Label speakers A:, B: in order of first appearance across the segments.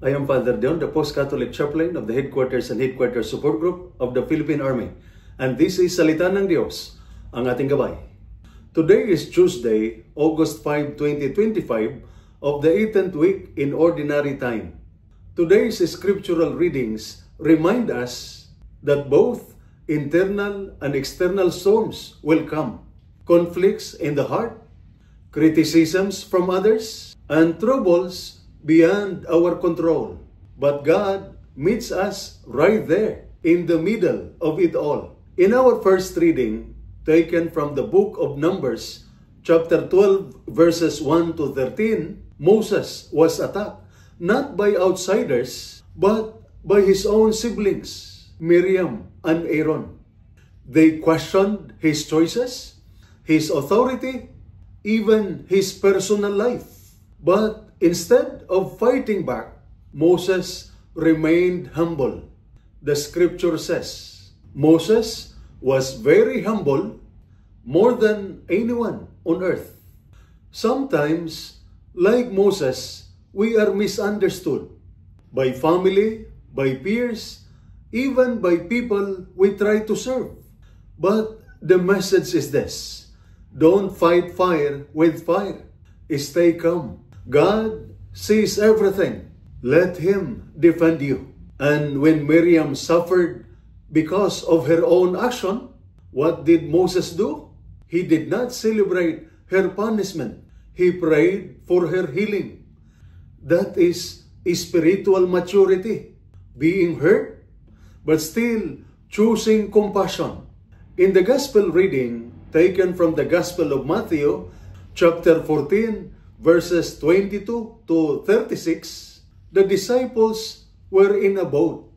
A: I am Father Dion, the Post-Catholic Chaplain of the Headquarters and Headquarters Support Group of the Philippine Army. And this is Salita ng Diyos, ang ating gabay. Today is Tuesday, August 5, 2025 of the 18th week in Ordinary Time. Today's scriptural readings remind us that both internal and external storms will come. Conflicts in the heart, criticisms from others, and troubles beyond our control. But God meets us right there in the middle of it all. In our first reading, taken from the book of Numbers, chapter 12, verses 1 to 13, Moses was attacked not by outsiders, but by his own siblings, Miriam and Aaron. They questioned his choices, his authority, even his personal life. But instead of fighting back, Moses remained humble. The scripture says, Moses was very humble, more than anyone on earth. Sometimes, like Moses, we are misunderstood by family, by peers, even by people we try to serve. But the message is this: don't fight fire with fire. Stay calm. God sees everything. Let Him defend you. And when Miriam suffered because of her own action, what did Moses do? He did not celebrate her punishment. He prayed for her healing. That is spiritual maturity. Being hurt, but still choosing compassion. In the Gospel reading, taken from the Gospel of Matthew, chapter 14, verses 22 to 36, the disciples were in a boat,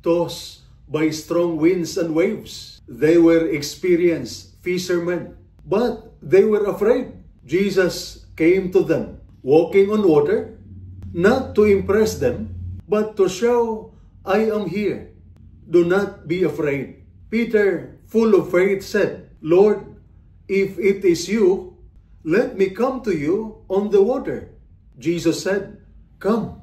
A: tossed by strong winds and waves. They were experienced fishermen, but they were afraid. Jesus came to them, walking on water, not to impress them, but to show, I am here. Do not be afraid. Peter, full of faith, said, Lord, if it is you, let me come to you on the water. Jesus said, come.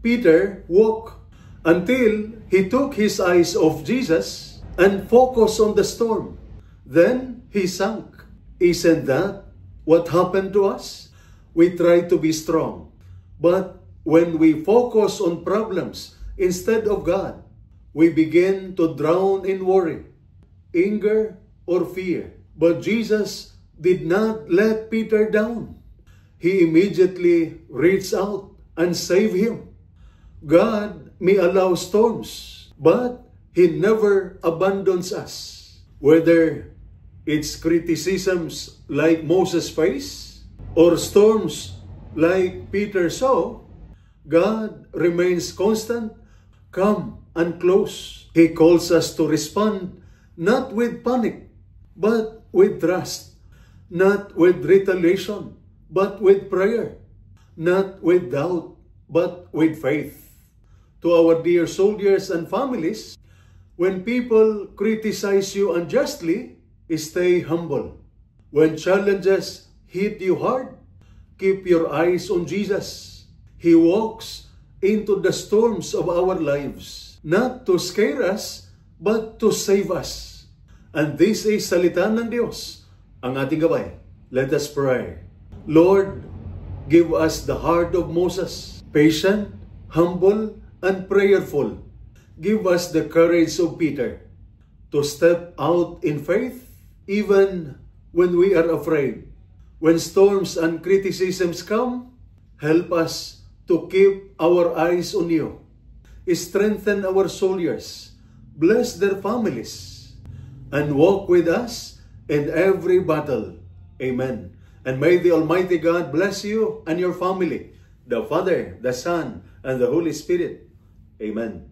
A: Peter walked until he took his eyes off Jesus and focused on the storm. Then he sank. Isn't that what happened to us? We try to be strong, but when we focus on problems instead of God, we begin to drown in worry, anger, or fear. But Jesus did not let Peter down. He immediately reached out and saved him. God may allow storms, but He never abandons us. Whether it's criticisms like Moses faced, or storms like Peter saw, God remains constant, calm, and close. He calls us to respond not with panic, but with trust. Not with retaliation, but with prayer. Not with doubt, but with faith. To our dear soldiers and families, when people criticize you unjustly, stay humble. When challenges hit you hard, keep your eyes on Jesus. He walks into the storms of our lives, not to scare us, but to save us. And this is Salita ng Diyos, ang ating gabay. Let us pray. Lord, give us the heart of Moses, patient, humble, and prayerful. Give us the courage of Peter to step out in faith even when we are afraid. When storms and criticisms come, help us to keep our eyes on you. Strengthen our soldiers, bless their families, and walk with us in every battle. Amen. And may the Almighty God bless you and your family, the Father, the Son, and the Holy Spirit. Amen.